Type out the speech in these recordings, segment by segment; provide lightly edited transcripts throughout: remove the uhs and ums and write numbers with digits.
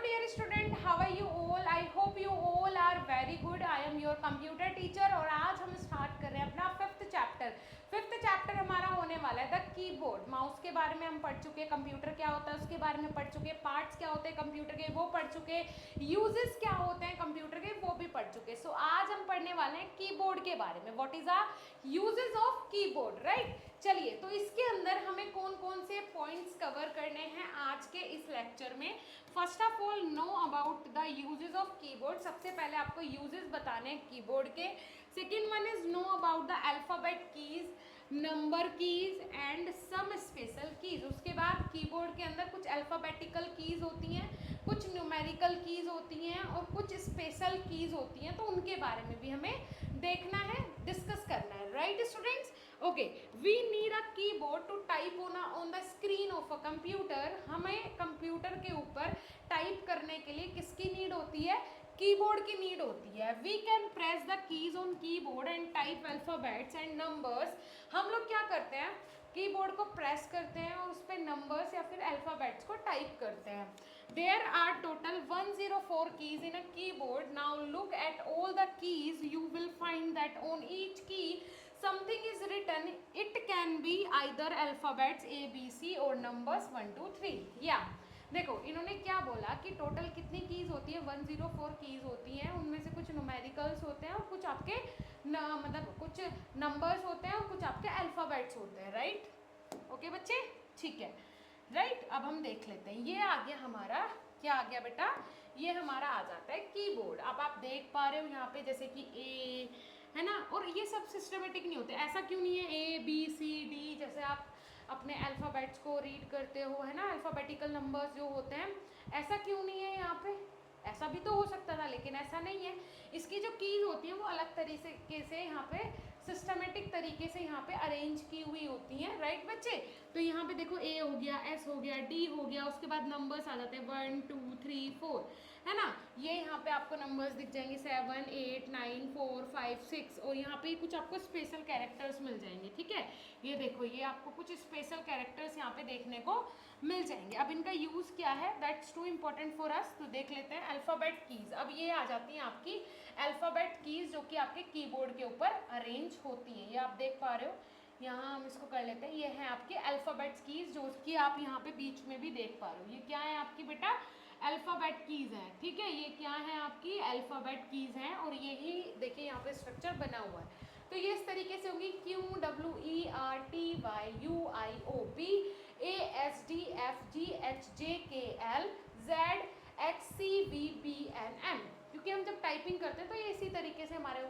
dear student, how are you all? I hope you all are very good. I am your computer teacher और आज हम start कर रहे हैं अपना फिफ्थ चैप्टर हमारा होने वाला है द कीबोर्ड। माउस के बारे में हम पढ़ चुके हैं, कंप्यूटर क्या होता है उसके बारे में पढ़ चुके हैं, पार्ट्स क्या होते हैं कंप्यूटर के वो पढ़ चुके हैं, यूजेस क्या होते हैं कंप्यूटर के वो भी पढ़ चुके हैं। सो आज हम पढ़ने वाले हैं कीबोर्ड के बारे में। What is are uses of keyboard, right. चलिए, तो इसके अंदर हमें कौन कौन से पॉइंट्स कवर करने हैं आज के इस लेक्चर में। First of all, know about the uses of keyboard. सबसे पहले आपको यूजेस बताने हैं कीबोर्ड के। Second one is know about the alphabet keys, number keys and some special keys. उसके बाद कीबोर्ड के अंदर कुछ अल्फाबेटिकल कीज होती हैं, कुछ न्यूमेरिकल कीज होती हैं और कुछ स्पेशल कीज होती हैं, तो उनके बारे में भी हमें देखना है, डिस्कस करना है, right students. Okay, we need a keyboard to type on the screen of a computer. हमें कंप्यूटर के ऊपर टाइप करने के लिए किसकी नीड होती है? कीबोर्ड की नीड होती है। We can press the keys on keyboard and type alphabets and numbers. हम लोग क्या करते हैं, कीबोर्ड को प्रेस करते हैं और उस पर नंबर्स या फिर अल्फाबेट्स को टाइप करते हैं। There are total 104 keys in a keyboard. Now look at all the keys. You will find that on each key something is written. It can be either alphabets A B C or numbers 1 2 3. Yeah, देखो इन्होंने क्या बोला कि total कितनी keys होती है, 104 keys होती हैं। उनमें से कुछ न्यूमेरिकल्स होते हैं और कुछ आपके मतलब कुछ नंबर्स होते हैं और कुछ आपके अल्फाबेट्स होते हैं, राइट। ओके बच्चे, ठीक है, राइट। अब हम देख लेते हैं, ये आ गया हमारा, क्या आ गया बेटा, ये हमारा आ जाता है कीबोर्ड। अब आप देख पा रहे हो यहाँ पे जैसे कि ए है ना, और ये सब सिस्टमेटिक नहीं होते। ऐसा क्यों नहीं है ए बी सी डी, जैसे आप अपने अल्फ़ाबेट्स को रीड करते हो, है ना, अल्फ़ाबेटिकल नंबर्स जो होते हैं, ऐसा क्यों नहीं है यहाँ पे? ऐसा भी तो हो सकता था, लेकिन ऐसा नहीं है। इसकी जो कीज होती हैं वो अलग तरीके से यहाँ पे सिस्टमेटिक तरीके से यहाँ पे अरेंज की हुई होती हैं, राइट बच्चे। तो यहाँ पे देखो ए हो गया, एस हो गया, डी हो गया, उसके बाद नंबर्स आ जाते हैं 1 2 3 4, है ना। ये यहाँ पे आपको नंबर्स दिख जाएंगे 7 8 9 4 5 6, और यहाँ पे कुछ आपको स्पेशल कैरेक्टर्स मिल जाएंगे, ठीक है। ये देखो, ये आपको कुछ स्पेशल कैरेक्टर्स यहाँ पे देखने को मिल जाएंगे। अब इनका यूज़ क्या है, that's too important for us, तो देख लेते हैं। अल्फ़ाबेट कीज, अब ये आ जाती हैं आपकी अल्फ़ाबेट कीज जो कि आपके कीबोर्ड के ऊपर अरेंज होती हैं। ये आप देख पा रहे हो, यहाँ हम इसको कर लेते हैं। ये है आपके अल्फ़ाबेट्स कीज जो कि आप यहाँ पे बीच में भी देख पा रहे हो। ये क्या है आपकी बेटा, अल्फ़ाबेट कीज है, ठीक है। ये क्या है आपकी अल्फ़ाबेट कीज हैं, और यही देखिए यहाँ पे स्ट्रक्चर बना हुआ है। तो ये इस तरीके से होंगी QWERTYUIOPASDFGHJKLZXCVBNM, क्योंकि हम जब टाइपिंग करते हैं तो ये इसी तरीके से हमारे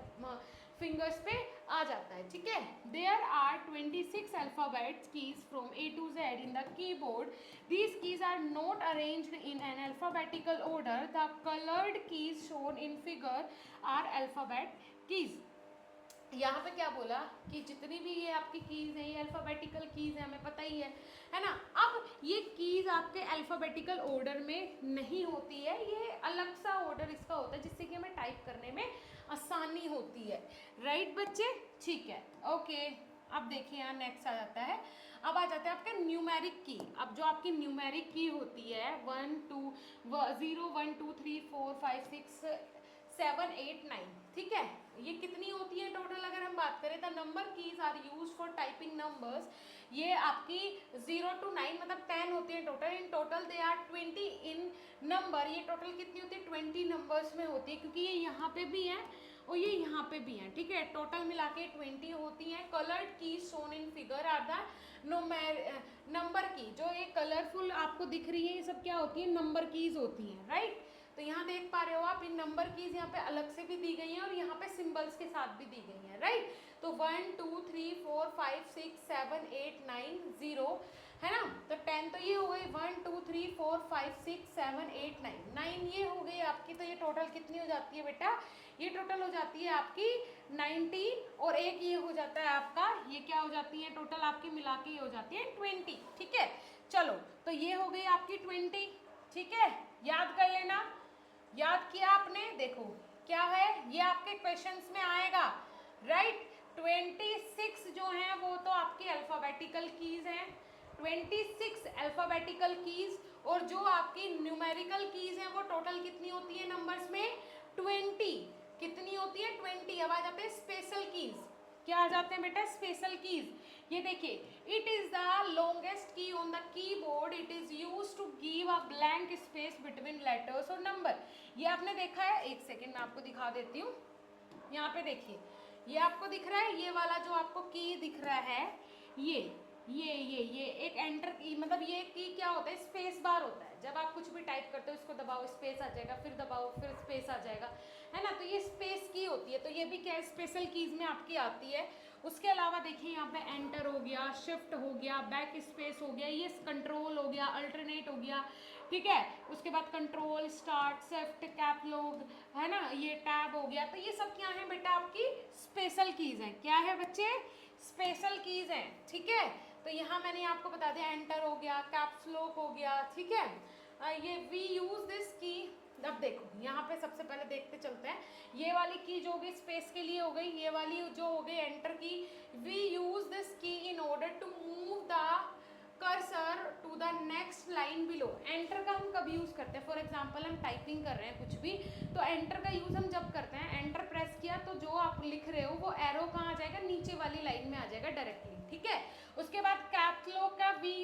फिंगर्स पे आ जाता है, ठीक है। देयर आर 26 अल्फ़ाबेट्स कीज फ्रॉम A to Z in the keyboard. These keys are not arranged in an alphabetical order. The colored keys shown in figure are alphabet keys. यहाँ पे क्या बोला कि जितनी भी ये आपकी कीज है ये अल्फ़ाबेटिकल कीज है, हमें पता ही है ना। अब ये कीज आपके अल्फ़ाबेटिकल ऑर्डर में नहीं होती है, ये अलग सा ऑर्डर इसका होता है जिससे कि हमें टाइप करने में आसानी होती है, राइट बच्चे, ठीक है। ओके, अब देखिए यहाँ नेक्स्ट आ जाता है, अब आ जाता है आपका न्यूमेरिक की। अब जो आपकी न्यूमेरिक की होती है 1 2 0 1 2 3 4 5 6 7 8 9, ठीक है। ये कितनी होती है टोटल अगर हम बात करें, the number keys are use for typing numbers. ये आपकी 0 to 9 मतलब 10 होती है टोटल। In total they are 20 in number. ये टोटल कितनी होती है, 20 नंबर्स में होती है, क्योंकि ये यहाँ पे भी है और ये यहाँ पे भी है, ठीक है। टोटल मिला के 20 होती हैं। Coloured key shown in figure are the number key. जो ये कलरफुल आपको दिख रही है ये सब क्या होती है, नंबर कीज होती हैं, राइट। तो यहाँ देख पा रहे हो आप, इन नंबर कीज यहाँ पे अलग से भी दी गई हैं और यहाँ पे सिंबल्स के साथ भी दी गई हैं, राइट। तो 1 2 3 4 5 6 7 8 9 0, है ना। तो 10 तो ये हो गई, 1 2 3 4 5 6 7 8 9 ये हो गई आपकी। तो ये टोटल कितनी हो जाती है बेटा, ये टोटल हो जाती है आपकी 19, और एक ये हो जाता है आपका, ये क्या हो जाती है टोटल आपकी मिला के ये हो जाती है 20, ठीक है। चलो, तो ये हो गई आपकी 20, ठीक है। याद कर लेना, याद किया आपने, देखो क्या है, ये आपके क्वेश्चंस में आएगा, राइट। 26 जो हैं वो तो आपकी अल्फ़ाबेटिकल कीज हैं, 26 अल्फाबेटिकल कीज, और जो आपकी न्यूमेरिकल कीज हैं वो टोटल कितनी होती है नंबर्स में 20। कितनी होती है 20। अब आ जाते हैं स्पेशल कीज। क्या आ जाते हैं बेटा स्पेशल कीज। ये देखिए, it is the longest key on the keyboard, it is used to give a blank space between letters और नंबर। ये आपने देखा है, एक सेकेंड मैं आपको दिखा देती हूँ। यहाँ पे देखिए, ये आपको दिख रहा है, ये वाला जो आपको की दिख रहा है, ये एक एंटर की, मतलब ये की क्या होता है, स्पेस बार होता है। जब आप कुछ भी टाइप करते हो इसको दबाओ स्पेस आ जाएगा, फिर दबाओ फिर स्पेस आ जाएगा, है ना। तो ये स्पेस की होती है, तो ये भी क्या स्पेशल कीज में आपकी आती है। उसके अलावा देखिए यहाँ पे एंटर हो गया, शिफ्ट हो गया, बैक स्पेस हो गया, ये कंट्रोल हो गया, अल्टरनेट हो गया, ठीक है। उसके बाद control, start, shift, cap lock, है ना, ये टैब हो गया। तो ये सब क्या है बेटा आपकी स्पेशल कीज हैं। क्या है बच्चे स्पेशल कीज हैं, ठीक है। तो यहाँ मैंने आपको बता दिया, एंटर हो गया, कैप्स लॉक हो गया, ठीक है। ये वी यूज दिस की। अब देखो यहाँ पे सबसे पहले देखते चलते हैं, ये वाली की जो हो गई स्पेस के लिए हो गई, ये वाली जो हो गई एंटर की। We use this key in order to move the cursor to the next line below. Enter का हम कब यूज करते हैं, फॉर एग्जांपल हम टाइपिंग कर रहे हैं कुछ भी, तो एंटर का यूज हम जब करते हैं, एंटर प्रेस किया तो जो आप लिख रहे हो वो एरो कहाँ आ जाएगा, नीचे वाली लाइन में आ जाएगा डायरेक्टली, ठीक है। उसके बाद कैप्स लॉक का, we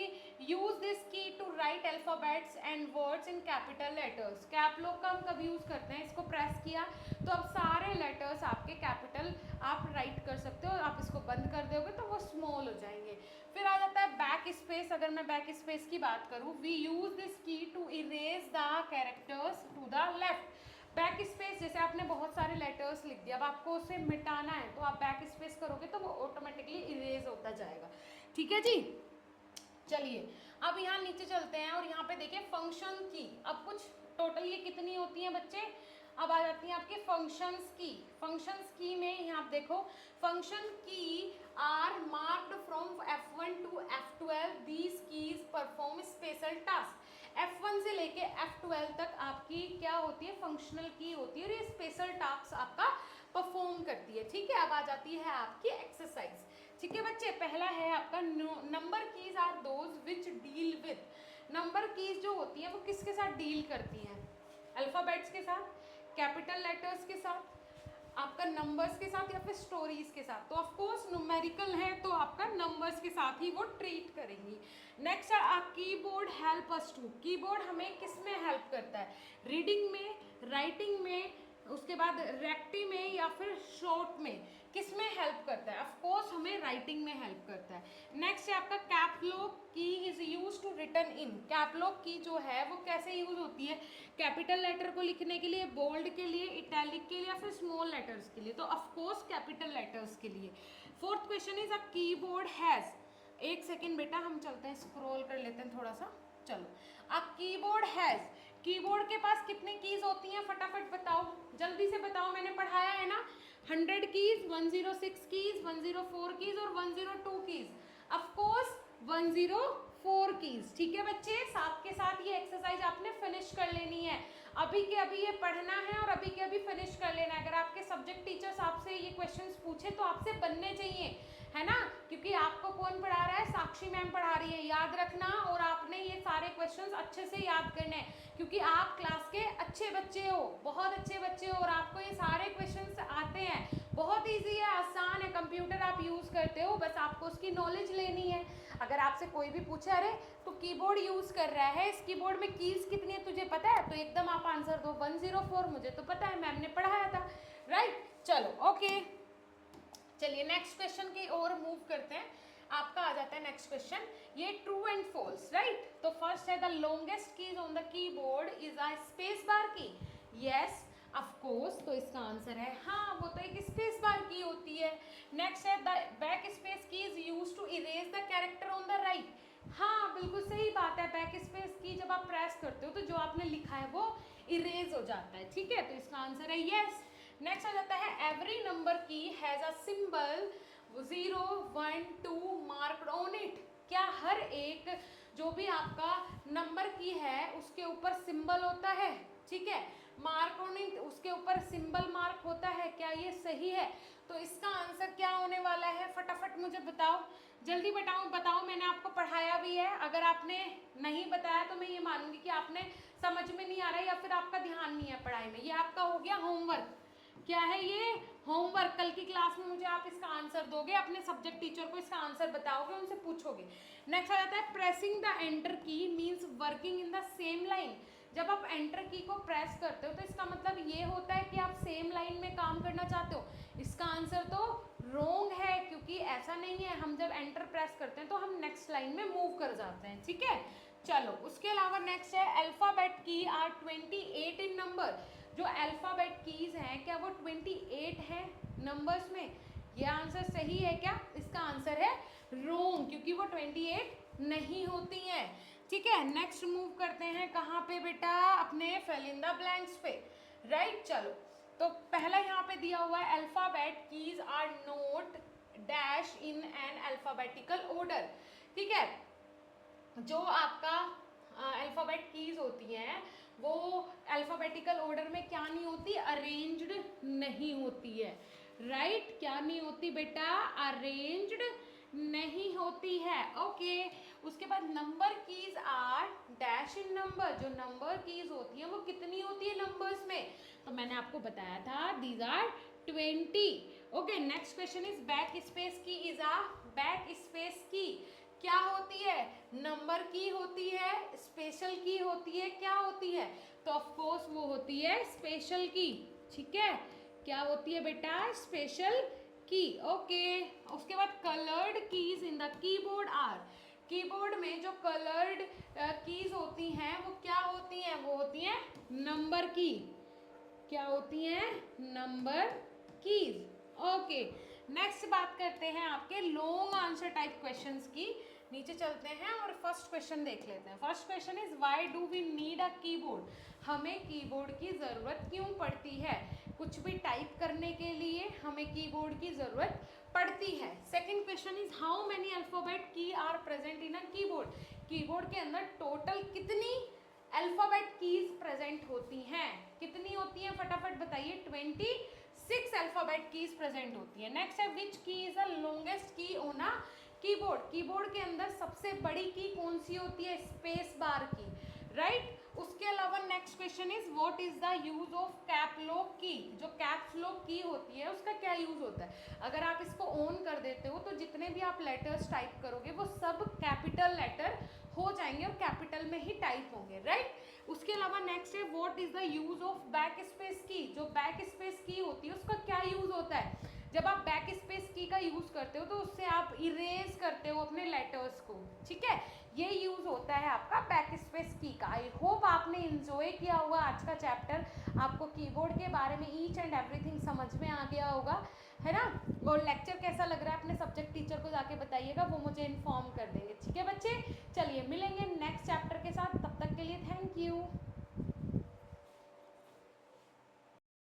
use this key to write alphabets and words in capital letters. Cap lock का हम कब यूज करते हैं, इसको प्रेस किया तो अब सारे लेटर्स आपके कैपिटल आप राइट कर सकते हो, आप इसको बंद कर दोगे तो वो स्मॉल हो जाएंगे। फिर आ जाता है बैक स्पेस। अगर मैं बैक स्पेस की बात करूँ, we use this key to erase the characters to the left. Backspace, जैसे आपने बहुत सारे लेटर्स लिख दिया, अब आपको उसे मिटाना है तो आप बैक स्पेस करोगे तो वो ऑटोमेटिकली इरेज होता जाएगा, ठीक है जी। चलिए अब यहाँ नीचे चलते हैं और यहाँ पे देखिए फंक्शन की। अब कुछ टोटल ये कितनी होती हैं बच्चे, अब आ जाती हैं आपके फंक्शंस की। फंक्शंस की में यहाँ आप देखो, function key are marked from F1 to F12, these keys perform special task. F1 से लेके F12 तक आपकी क्या होती है, फंक्शनल की होती है, और ये स्पेशल टास्क आपका परफॉर्म करती है, ठीक है। अब आ जाती है आपकी एक्सरसाइज, ठीक है बच्चे। पहला है आपका number keys are those which deal with. Number keys जो होती है वो किसके साथ डील करती हैं, अल्फाबेट्स के साथ, कैपिटल लेटर्स के साथ, आपका नंबर्स के साथ, या फिर स्टोरीज के साथ। तो ऑफ कोर्स न्यूमेरिकल है तो आपका नंबर्स के साथ ही वो ट्रीट करेंगी। नेक्स्ट है keyboard help us to. Keyboard हमें किस में हेल्प करता है, रीडिंग में, राइटिंग में, उसके बाद रेक्टी में, या फिर शॉर्ट में, किस में हेल्प करता है, ऑफ कोर्स हमें राइटिंग में हेल्प करता है। नेक्स्ट है आपका cap lock key is use to written in. Cap lock key जो है वो कैसे यूज होती है, कैपिटल लेटर को लिखने के लिए, बोल्ड के लिए, इटैलिक के लिए, या फिर स्मॉल लेटर्स के लिए, तो ऑफ कोर्स कैपिटल लेटर्स के लिए। Fourth question is a keyboard has, एक सेकेंड बेटा हम चलते हैं स्क्रॉल कर लेते हैं थोड़ा सा, चलो। अ कीबोर्ड हैज, कीबोर्ड के पास कितने कीज होती हैं फटाफट बताओ, जल्दी से बताओ, मैंने पढ़ाया है ना, 100 कीज, 106 कीज, 104 कीज और 102 कीज। ऑफ कोर्स 104 कीज, ठीक है बच्चे। साथ के साथ ये एक्सरसाइज आपने फिनिश कर लेनी है, अभी के अभी ये पढ़ना है और अभी के अभी फिनिश कर लेना है। अगर आपके सब्जेक्ट टीचर्स आपसे ये क्वेश्चंस पूछे तो आपसे बनने चाहिए, है ना, क्योंकि आपको कौन पढ़ा रहा है, साक्षी मैम पढ़ा रही है, याद रखना। और आपने ये सारे क्वेश्चंस अच्छे से याद करने हैं, क्योंकि आप क्लास के अच्छे बच्चे हो, बहुत अच्छे बच्चे हो, और आपको ये सारे क्वेश्चंस आते हैं। बहुत इजी है, आसान है, कंप्यूटर आप यूज़ करते हो, बस आपको उसकी नॉलेज लेनी है। अगर आपसे कोई भी पूछे अरे तो कीबोर्ड यूज़ कर रहा है, इस कीबोर्ड में कीज कितनी है तुझे पता है, तो एकदम आप आंसर दो 104, मुझे तो पता है, मैम ने पढ़ाया था, राइट। चलो ओके, चलिए नेक्स्ट क्वेश्चन की ओर मूव करते हैं। आपका आ जाता है नेक्स्ट क्वेश्चन, ये ट्रू एंड फॉल्स, राइट। तो फर्स्ट है the longest keys on the keyboard is a space bar key. Yes of course, तो इसका आंसर है हाँ, वो तो एक स्पेस बार की होती है। नेक्स्ट है the backspace key is used to erase the character on the right. हाँ बिल्कुल सही बात है, बैक स्पेस की जब आप प्रेस करते हो तो जो आपने लिखा है वो इरेज हो जाता है, ठीक है। तो इसका आंसर है यस। नेक्स्ट आ जाता है एवरी नंबर की has a symbol 0, 1, 2 marked on it. क्या हर एक जो भी आपका नंबर की है उसके ऊपर सिंबल होता है, ठीक है। मार्कोनी उसके ऊपर सिंबल मार्क होता है, क्या ये सही है? तो इसका आंसर क्या होने वाला है, फटाफट मुझे बताओ, जल्दी बताओ, मैंने आपको पढ़ाया भी है। अगर आपने नहीं बताया तो मैं ये मानूंगी कि आपने समझ में नहीं आ रहा है या फिर आपका ध्यान नहीं है पढ़ाई में। ये आपका हो गया होमवर्क। क्या है ये? होमवर्क। कल की क्लास में मुझे आप इसका आंसर दोगे, अपने सब्जेक्ट टीचर को इसका आंसर बताओगे, उनसे पूछोगे। नेक्स्ट आ जाता है प्रेसिंग द एंटर की means working in the same line. जब आप एंटर की को प्रेस करते हो तो इसका मतलब ये होता है कि आप सेम लाइन में काम करना चाहते हो। इसका आंसर तो रॉन्ग है, क्योंकि ऐसा नहीं है। हम जब एंटर प्रेस करते हैं तो हम नेक्स्ट लाइन में मूव कर जाते हैं, ठीक है। चलो, उसके अलावा नेक्स्ट है alphabet key are 28 in number. जो अल्फाबेट कीज हैं क्या वो 28 है नंबर्स में? ये आंसर सही है क्या? इसका आंसर है रॉन्ग, क्योंकि वो 28 नहीं होती हैं, ठीक है। नेक्स्ट मूव करते हैं कहाँ पे बेटा? अपने फिल इन द ब्लैंक्स पे, राइट। चलो, तो पहला यहाँ पे दिया हुआ है alphabet keys are not dash in an alphabetical order, ठीक है। जो आपका अल्फाबेट कीज होती हैं वो अल्फाबेटिकल ऑर्डर में क्या नहीं होती? अरेंज्ड नहीं होती है, राइट। क्या नहीं होती बेटा? अरेंज्ड नहीं होती है, ओके। उसके बाद number keys are dash in number. जो नंबर कीज होती हैं वो कितनी होती है नंबर्स में? तो मैंने आपको बताया था these are 20, okay. Next question is backspace key is a backspace key क्या होती है? नंबर की होती है, स्पेशल की होती है, क्या होती है? तो ऑफ कोर्स वो होती है स्पेशल की, ठीक है। क्या होती है बेटा? स्पेशल की, ओके। उसके बाद coloured keys in the keyboard are. Keyboard में जो कलर्ड कीज होती हैं वो क्या होती हैं? वो होती हैं नंबर की। क्या होती हैं? Number keys, okay. नेक्स्ट बात करते हैं आपके लॉन्ग आंसर टाइप क्वेश्चंस की। नीचे चलते हैं और फर्स्ट क्वेश्चन देख लेते हैं। First question is why do we need a keyboard? हमें कीबोर्ड की ज़रूरत क्यों पड़ती है? कुछ भी टाइप करने के लिए हमें कीबोर्ड की ज़रूरत पड़ती है। Second question is how many alphabet key are present in a keyboard? Keyboard के अंदर टोटल कितनी अल्फाबेट कीज प्रेजेंट होती हैं? कितनी होती हैं फटाफट बताइए? 26 अल्फाबेट कीज प्रेजेंट होती है। नेक्स्ट है विच की is the longest key on a keyboard? Keyboard के अंदर सबसे बड़ी की कौन सी होती है? स्पेस बार की, राइट। उसके अलावा next question is what is the use of cap lock key? जो कैप्स लॉक की होती है उसका क्या यूज होता है? अगर आप इसको ऑन कर देते हो तो जितने भी आप लेटर्स टाइप करोगे वो सब कैपिटल लेटर हो जाएंगे और कैपिटल में ही टाइप होंगे, राइट। उसके अलावा नेक्स्ट है what is the use of back space की? जो बैक स्पेस की होती है उसका क्या यूज होता है? जब आप बैक स्पेस की का यूज करते हो तो उससे आप इरेज करते हो अपने लेटर्स को, ठीक है। ये यूज होता है आपका बैक स्पेस की का। आई होप आपने इंजॉय किया होगा आज का चैप्टर। आपको कीबोर्ड के बारे में ईच एंड एवरीथिंग समझ में आ गया होगा, है ना। और लेक्चर कैसा लग रहा है अपने सब्जेक्ट टीचर को जाके बताइएगा, वो मुझे इन्फॉर्म कर देंगे, ठीक है बच्चे। चलिए मिलेंगे नेक्स्ट